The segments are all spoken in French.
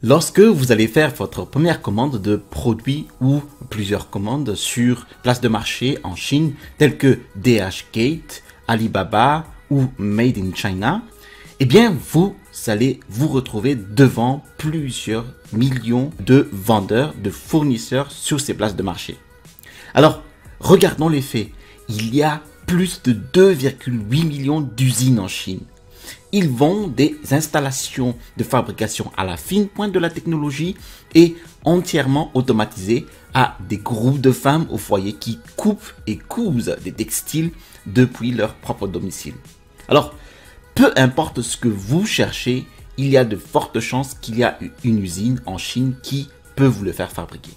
Lorsque vous allez faire votre première commande de produits ou plusieurs commandes sur place de marché en Chine telles que DHgate, Alibaba ou Made in China, eh bien vous allez vous retrouver devant plusieurs millions de vendeurs, de fournisseurs sur ces places de marché. Alors, regardons les faits. Il y a plus de 2,8 millions d'usines en Chine. Ils vendent des installations de fabrication à la fine pointe de la technologie et entièrement automatisées à des groupes de femmes au foyer qui coupent et cousent des textiles depuis leur propre domicile. Alors, peu importe ce que vous cherchez, il y a de fortes chances qu'il y a une usine en Chine qui peut vous le faire fabriquer.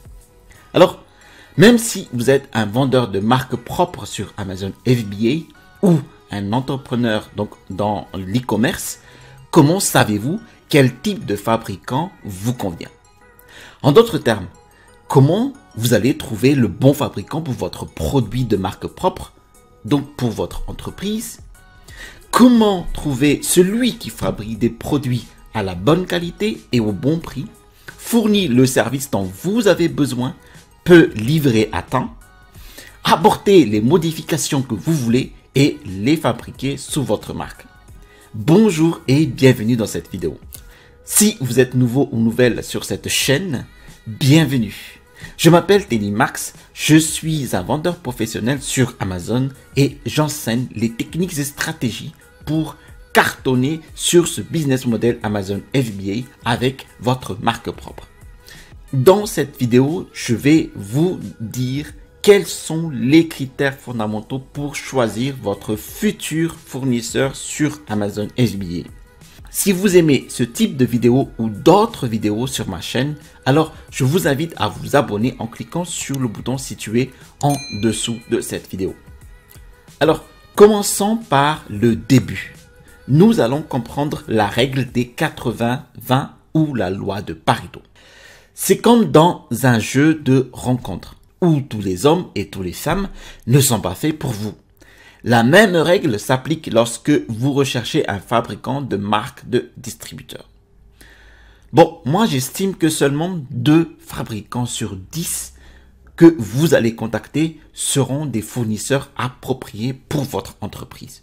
Alors, même si vous êtes un vendeur de marques propres sur Amazon FBA ou un entrepreneur donc dans l'e-commerce, comment savez-vous quel type de fabricant vous convient? En d'autres termes, comment vous allez trouver le bon fabricant pour votre produit de marque propre, donc pour votre entreprise? Comment trouver celui qui fabrique des produits à la bonne qualité et au bon prix, fournit le service dont vous avez besoin, peut livrer à temps, apporter les modifications que vous voulez et les fabriquer sous votre marque? Bonjour et bienvenue dans cette vidéo. Si vous êtes nouveau ou nouvelle sur cette chaîne, bienvenue. Je m'appelle Teddy Max, je suis un vendeur professionnel sur Amazon et j'enseigne les techniques et stratégies pour cartonner sur ce business model Amazon FBA avec votre marque propre. Dans cette vidéo, je vais vous dire quels sont les critères fondamentaux pour choisir votre futur fournisseur sur Amazon FBA. Si vous aimez ce type de vidéo ou d'autres vidéos sur ma chaîne, alors je vous invite à vous abonner en cliquant sur le bouton situé en dessous de cette vidéo. Alors, commençons par le début. Nous allons comprendre la règle des 80-20 ou la loi de Pareto. C'est comme dans un jeu de rencontre où tous les hommes et toutes les femmes ne sont pas faits pour vous. La même règle s'applique lorsque vous recherchez un fabricant de marque de distributeur. Bon, moi j'estime que seulement 2 fabricants sur 10 que vous allez contacter seront des fournisseurs appropriés pour votre entreprise.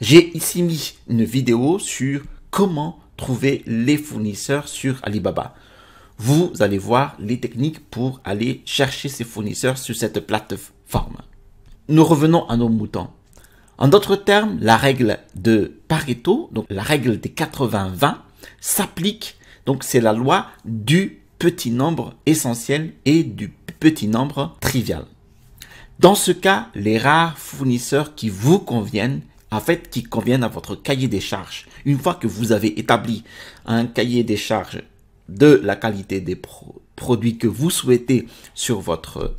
J'ai ici mis une vidéo sur comment trouver les fournisseurs sur Alibaba. Vous allez voir les techniques pour aller chercher ces fournisseurs sur cette plateforme. Nous revenons à nos moutons. En d'autres termes, la règle de Pareto, donc la règle des 80-20, s'applique. Donc c'est la loi du petit nombre essentiel et du petit nombre trivial. Dans ce cas, les rares fournisseurs qui vous conviennent, en fait, qui conviennent à votre cahier des charges. Une fois que vous avez établi un cahier des charges de la qualité des produits que vous souhaitez sur votre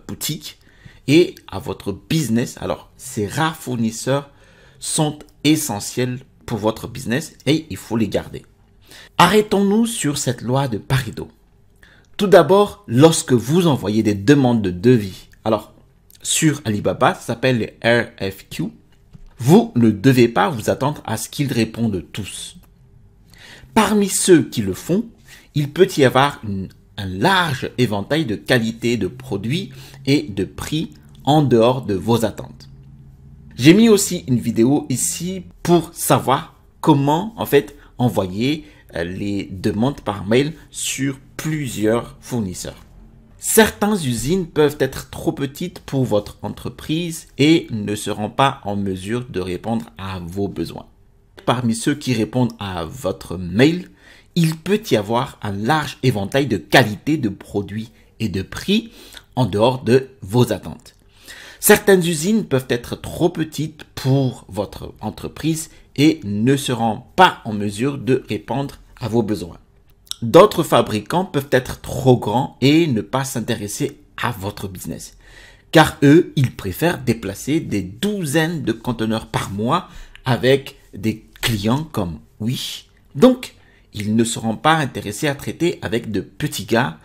boutique et à votre business, alors ces rares fournisseurs sont essentiels pour votre business et il faut les garder. Arrêtons-nous sur cette loi de Pareto. Tout d'abord, lorsque vous envoyez des demandes de devis, alors sur Alibaba, ça s'appelle les RFQ, vous ne devez pas vous attendre à ce qu'ils répondent tous. Parmi ceux qui le font, il peut y avoir un large éventail de qualité de produits et de prix en dehors de vos attentes. J'ai mis aussi une vidéo ici pour savoir comment en fait envoyer les demandes par mail sur plusieurs fournisseurs. Certaines usines peuvent être trop petites pour votre entreprise et ne seront pas en mesure de répondre à vos besoins. Parmi ceux qui répondent à votre mail, il peut y avoir un large éventail de qualité de produits et de prix en dehors de vos attentes. Certaines usines peuvent être trop petites pour votre entreprise et ne seront pas en mesure de répondre à vos besoins. D'autres fabricants peuvent être trop grands et ne pas s'intéresser à votre business. Car eux, ils préfèrent déplacer des douzaines de conteneurs par mois avec des clients comme Wish. Donc, ils ne seront pas intéressés à traiter avec de petits gars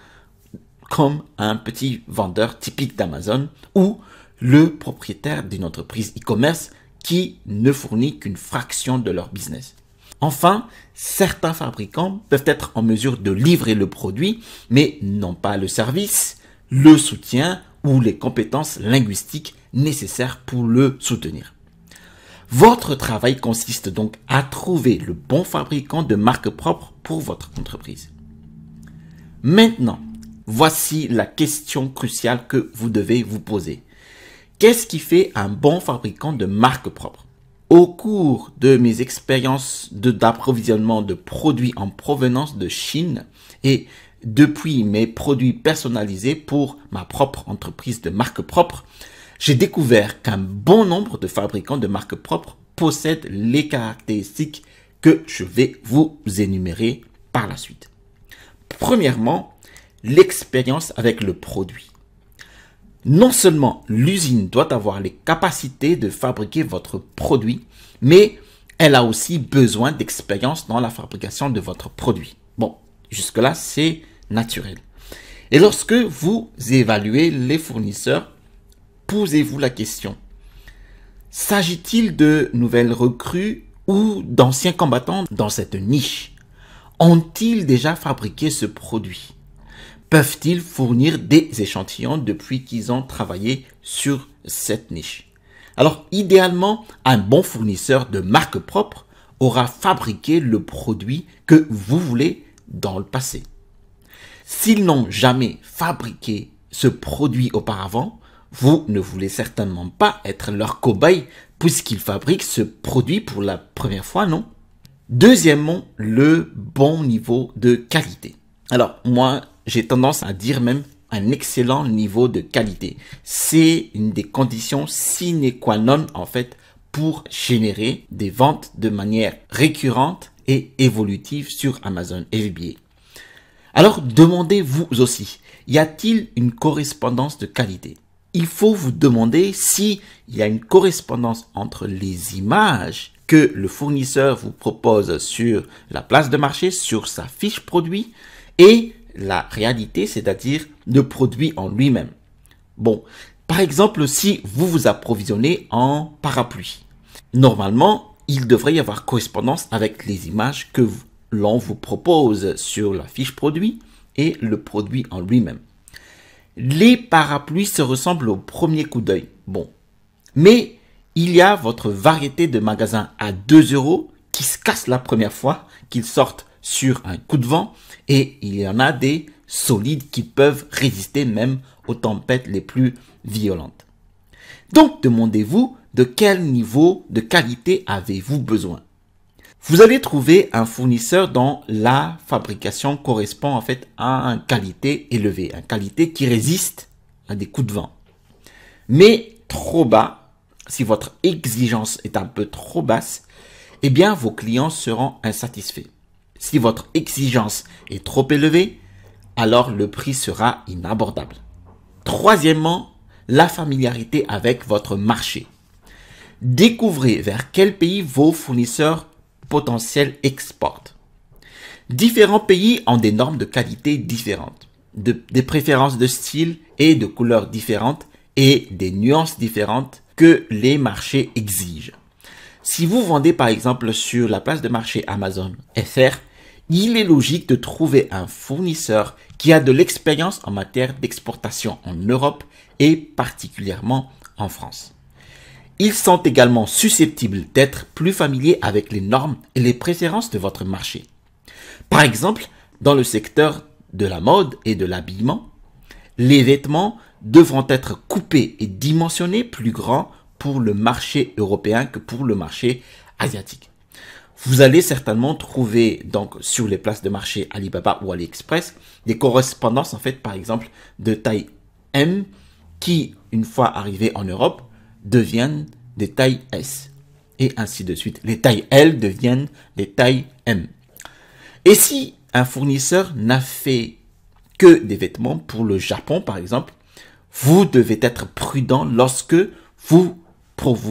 comme un petit vendeur typique d'Amazon ou le propriétaire d'une entreprise e-commerce qui ne fournit qu'une fraction de leur business. Enfin, certains fabricants peuvent être en mesure de livrer le produit, mais n'ont pas le service, le soutien ou les compétences linguistiques nécessaires pour le soutenir. Votre travail consiste donc à trouver le bon fabricant de marque propre pour votre entreprise. Maintenant, voici la question cruciale que vous devez vous poser. Qu'est-ce qui fait un bon fabricant de marque propre? Au cours de mes expériences d'approvisionnement de produits en provenance de Chine et depuis mes produits personnalisés pour ma propre entreprise de marque propre, j'ai découvert qu'un bon nombre de fabricants de marque propre possèdent les caractéristiques que je vais vous énumérer par la suite. Premièrement, l'expérience avec le produit. Non seulement l'usine doit avoir les capacités de fabriquer votre produit, mais elle a aussi besoin d'expérience dans la fabrication de votre produit. Bon, jusque-là, c'est naturel. Et lorsque vous évaluez les fournisseurs, posez-vous la question. S'agit-il de nouvelles recrues ou d'anciens combattants dans cette niche? Ont-ils déjà fabriqué ce produit? Peuvent-ils fournir des échantillons depuis qu'ils ont travaillé sur cette niche? Alors, idéalement, un bon fournisseur de marque propre aura fabriqué le produit que vous voulez dans le passé. S'ils n'ont jamais fabriqué ce produit auparavant, vous ne voulez certainement pas être leur cobaye puisqu'ils fabriquent ce produit pour la première fois, non? Deuxièmement, le bon niveau de qualité. Alors, moi, j'ai tendance à dire même un excellent niveau de qualité. C'est une des conditions sine qua non, en fait, pour générer des ventes de manière récurrente et évolutive sur Amazon FBA. Alors, demandez-vous aussi, y a-t-il une correspondance de qualité? Il faut vous demander s'il y a une correspondance entre les images que le fournisseur vous propose sur la place de marché, sur sa fiche produit, et la réalité, c'est-à-dire le produit en lui-même. Bon, par exemple, si vous vous approvisionnez en parapluie, normalement, il devrait y avoir correspondance avec les images que l'on vous propose sur la fiche produit et le produit en lui-même. Les parapluies se ressemblent au premier coup d'œil. Bon, mais il y a votre variété de magasins à 2 € qui se cassent la première fois qu'ils sortent sur un coup de vent, et il y en a des solides qui peuvent résister même aux tempêtes les plus violentes. Donc, demandez-vous de quel niveau de qualité avez-vous besoin. Vous allez trouver un fournisseur dont la fabrication correspond en fait à une qualité élevée, une qualité qui résiste à des coups de vent. Mais trop bas, si votre exigence est un peu trop basse, eh bien vos clients seront insatisfaits. Si votre exigence est trop élevée, alors le prix sera inabordable. Troisièmement, la familiarité avec votre marché. Découvrez vers quel pays vos fournisseurs potentiels exportent. Différents pays ont des normes de qualité différentes, des préférences de style et de couleurs différentes et des nuances différentes que les marchés exigent. Si vous vendez par exemple sur la place de marché Amazon FR, il est logique de trouver un fournisseur qui a de l'expérience en matière d'exportation en Europe et particulièrement en France. Ils sont également susceptibles d'être plus familiers avec les normes et les préférences de votre marché. Par exemple, dans le secteur de la mode et de l'habillement, les vêtements devront être coupés et dimensionnés plus grands pour le marché européen que pour le marché asiatique. Vous allez certainement trouver donc sur les places de marché Alibaba ou AliExpress des correspondances en fait par exemple de taille M qui une fois arrivées en Europe deviennent des tailles S et ainsi de suite. Les tailles L deviennent des tailles M. Et si un fournisseur n'a fait que des vêtements pour le Japon par exemple, vous devez être prudent lorsque vous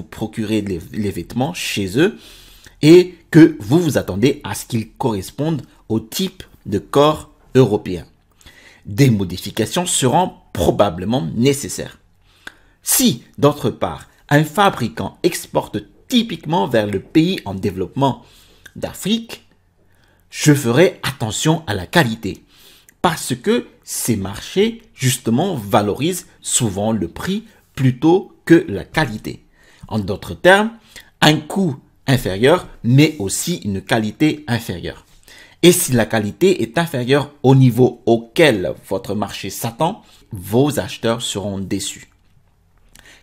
procurez les vêtements chez eux et que vous vous attendez à ce qu'ils correspondent au type de corps européen. Des modifications seront probablement nécessaires. Si, d'autre part, un fabricant exporte typiquement vers le pays en développement d'Afrique, je ferai attention à la qualité. Parce que ces marchés, justement, valorisent souvent le prix plutôt que la qualité. En d'autres termes, un coût inférieur, mais aussi une qualité inférieure. Et si la qualité est inférieure au niveau auquel votre marché s'attend, vos acheteurs seront déçus.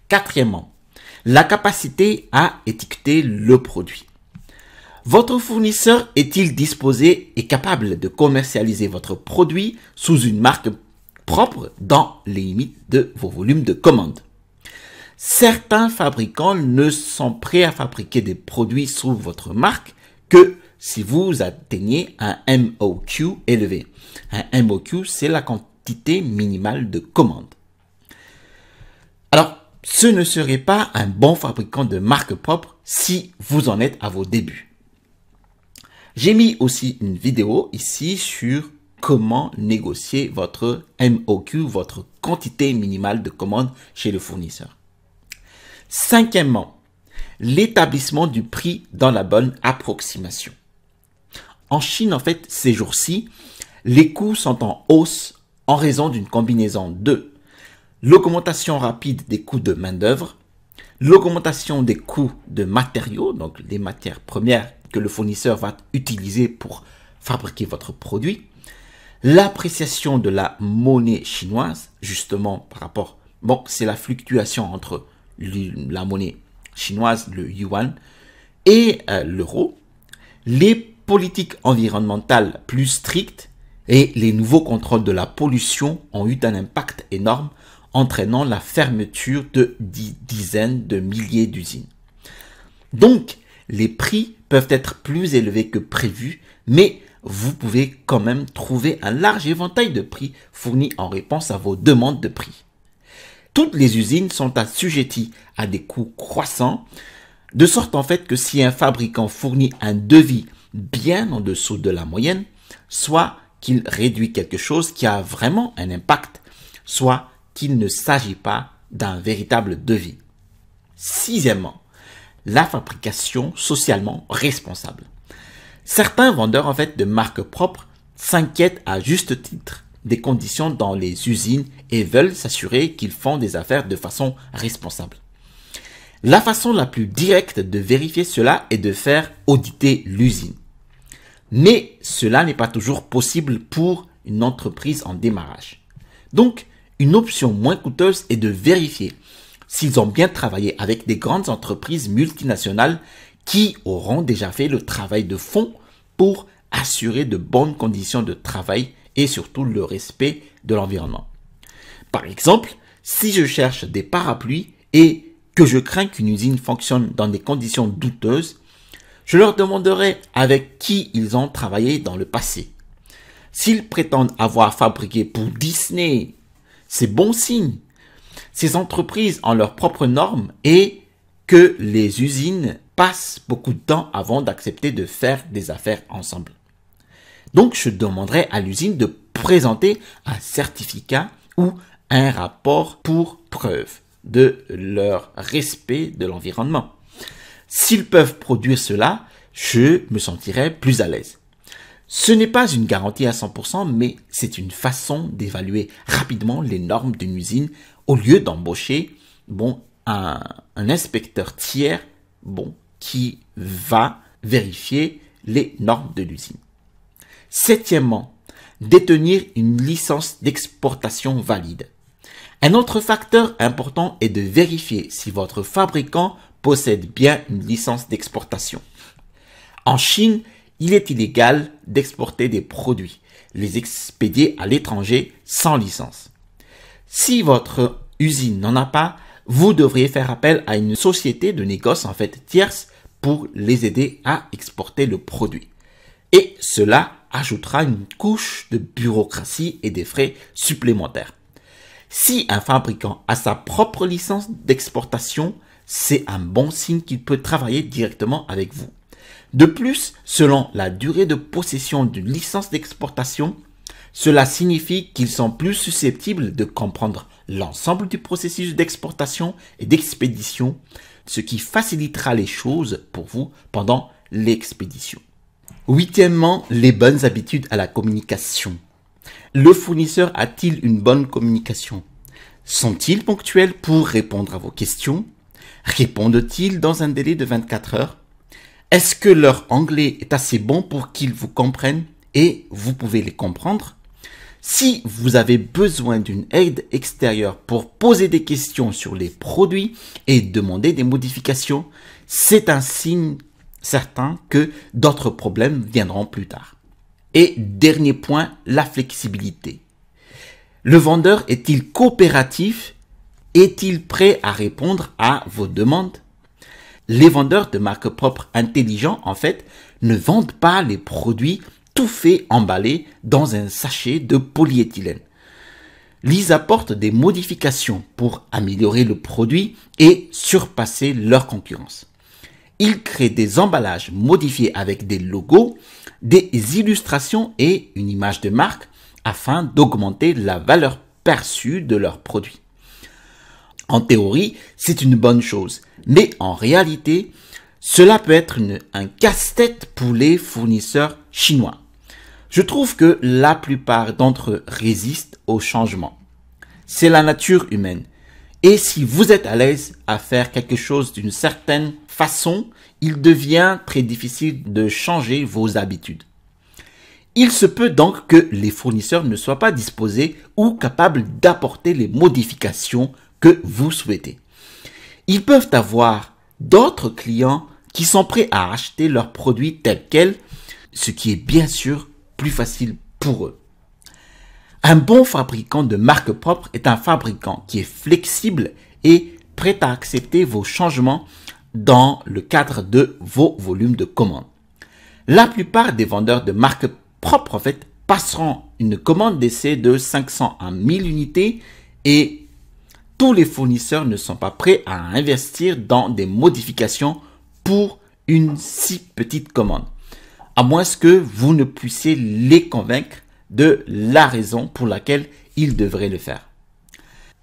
Quatrièmement, la capacité à étiqueter le produit. Votre fournisseur est-il disposé et capable de commercialiser votre produit sous une marque propre dans les limites de vos volumes de commandes? Certains fabricants ne sont prêts à fabriquer des produits sous votre marque que si vous atteignez un MOQ élevé. Un MOQ, c'est la quantité minimale de commandes. Alors, ce ne serait pas un bon fabricant de marque propre si vous en êtes à vos débuts. J'ai mis aussi une vidéo ici sur comment négocier votre MOQ, votre quantité minimale de commandes chez le fournisseur. Cinquièmement, l'établissement du prix dans la bonne approximation. En Chine, en fait, ces jours-ci, les coûts sont en hausse en raison d'une combinaison de l'augmentation rapide des coûts de main-d'œuvre, l'augmentation des coûts de matériaux, donc les matières premières que le fournisseur va utiliser pour fabriquer votre produit, l'appréciation de la monnaie chinoise, justement par rapport, c'est la fluctuation entre la monnaie chinoise, le yuan, et l'euro, les politiques environnementales plus strictes et les nouveaux contrôles de la pollution ont eu un impact énorme, entraînant la fermeture de dizaines de milliers d'usines. Donc, les prix peuvent être plus élevés que prévu, mais vous pouvez quand même trouver un large éventail de prix fournis en réponse à vos demandes de prix. Toutes les usines sont assujetties à des coûts croissants, de sorte en fait que si un fabricant fournit un devis bien en dessous de la moyenne, soit qu'il réduit quelque chose qui a vraiment un impact, soit qu'il ne s'agit pas d'un véritable devis. Sixièmement, la fabrication socialement responsable. Certains vendeurs en fait de marques propres s'inquiètent à juste titre des conditions dans les usines et veulent s'assurer qu'ils font des affaires de façon responsable. La façon la plus directe de vérifier cela est de faire auditer l'usine. Mais cela n'est pas toujours possible pour une entreprise en démarrage. Donc, une option moins coûteuse est de vérifier s'ils ont bien travaillé avec des grandes entreprises multinationales qui auront déjà fait le travail de fond pour assurer de bonnes conditions de travail et surtout le respect de l'environnement. Par exemple, si je cherche des parapluies et que je crains qu'une usine fonctionne dans des conditions douteuses, je leur demanderai avec qui ils ont travaillé dans le passé. S'ils prétendent avoir fabriqué pour Disney, c'est bon signe. Ces entreprises ont leurs propres normes et que les usines passent beaucoup de temps avant d'accepter de faire des affaires ensemble. Donc, je demanderai à l'usine de présenter un certificat ou un rapport pour preuve de leur respect de l'environnement. S'ils peuvent produire cela, je me sentirai plus à l'aise. Ce n'est pas une garantie à 100%, mais c'est une façon d'évaluer rapidement les normes d'une usine au lieu d'embaucher un inspecteur tiers qui va vérifier les normes de l'usine. Septièmement, détenir une licence d'exportation valide. Un autre facteur important est de vérifier si votre fabricant possède bien une licence d'exportation. En Chine, il est illégal d'exporter des produits, les expédier à l'étranger sans licence. Si votre usine n'en a pas, vous devriez faire appel à une société de négoce tierce pour les aider à exporter le produit. Et cela ajoutera une couche de bureaucratie et des frais supplémentaires. Si un fabricant a sa propre licence d'exportation, c'est un bon signe qu'il peut travailler directement avec vous. De plus, selon la durée de possession d'une licence d'exportation, cela signifie qu'ils sont plus susceptibles de comprendre l'ensemble du processus d'exportation et d'expédition, ce qui facilitera les choses pour vous pendant l'expédition. Huitièmement, les bonnes habitudes à la communication. Le fournisseur a-t-il une bonne communication? Sont-ils ponctuels pour répondre à vos questions? Répondent-ils dans un délai de 24 heures? Est-ce que leur anglais est assez bon pour qu'ils vous comprennent et vous pouvez les comprendre? Si vous avez besoin d'une aide extérieure pour poser des questions sur les produits et demander des modifications, c'est un signe certain que d'autres problèmes viendront plus tard. Et dernier point, la flexibilité. Le vendeur est-il coopératif? Est-il prêt à répondre à vos demandes? Les vendeurs de marques propres intelligents, en fait, ne vendent pas les produits tout faits emballés dans un sachet de polyéthylène. Ils apportent des modifications pour améliorer le produit et surpasser leur concurrence. Ils créent des emballages modifiés avec des logos, des illustrations et une image de marque afin d'augmenter la valeur perçue de leurs produits. En théorie, c'est une bonne chose, mais en réalité, cela peut être un casse-tête pour les fournisseurs chinois. Je trouve que la plupart d'entre eux résistent au changement. C'est la nature humaine. Et si vous êtes à l'aise à faire quelque chose d'une certaine façon, il devient très difficile de changer vos habitudes. Il se peut donc que les fournisseurs ne soient pas disposés ou capables d'apporter les modifications que vous souhaitez. Ils peuvent avoir d'autres clients qui sont prêts à acheter leurs produits tels quels, ce qui est bien sûr plus facile pour eux. Un bon fabricant de marque propre est un fabricant qui est flexible et prêt à accepter vos changements dans le cadre de vos volumes de commandes. La plupart des vendeurs de marque propre, en fait, passeront une commande d'essai de 500 à 1000 unités et tous les fournisseurs ne sont pas prêts à investir dans des modifications pour une si petite commande, à moins que vous ne puissiez les convaincre de la raison pour laquelle ils devraient le faire.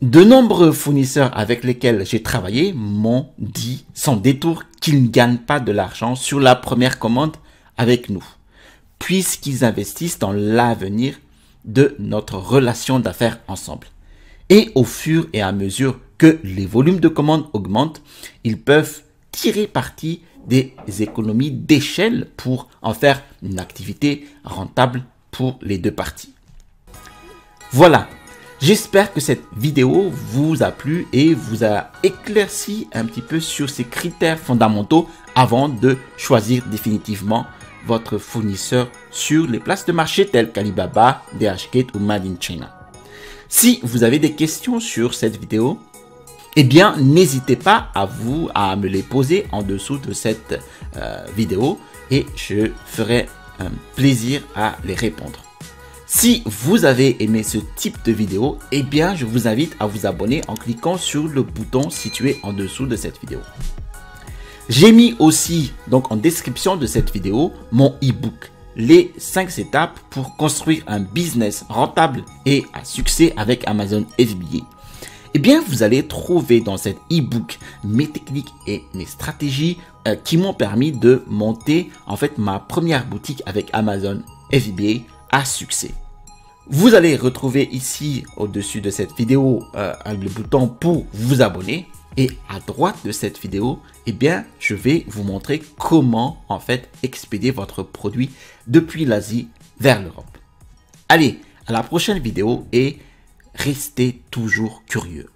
De nombreux fournisseurs avec lesquels j'ai travaillé m'ont dit sans détour qu'ils ne gagnent pas de l'argent sur la première commande avec nous, puisqu'ils investissent dans l'avenir de notre relation d'affaires ensemble. Et au fur et à mesure que les volumes de commandes augmentent, ils peuvent tirer parti des économies d'échelle pour en faire une activité rentable pour les deux parties. Voilà, j'espère que cette vidéo vous a plu et vous a éclairci un petit peu sur ces critères fondamentaux avant de choisir définitivement votre fournisseur sur les places de marché telles qu'Alibaba, DHgate ou Made in China. Si vous avez des questions sur cette vidéo, eh bien, n'hésitez pas à me les poser en dessous de cette vidéo et je ferai un plaisir à les répondre. Si vous avez aimé ce type de vidéo, eh bien, je vous invite à vous abonner en cliquant sur le bouton situé en dessous de cette vidéo. J'ai mis aussi, donc en description de cette vidéo, mon e-book, les 5 étapes pour construire un business rentable et à succès avec Amazon FBA. Eh bien, vous allez trouver dans cet e-book mes techniques et mes stratégies qui m'ont permis de monter en fait ma première boutique avec Amazon FBA à succès. Vous allez retrouver ici au-dessus de cette vidéo le bouton pour vous abonner et à droite de cette vidéo, eh bien, je vais vous montrer comment en fait expédier votre produit depuis l'Asie vers l'Europe. Allez, à la prochaine vidéo et restez toujours curieux.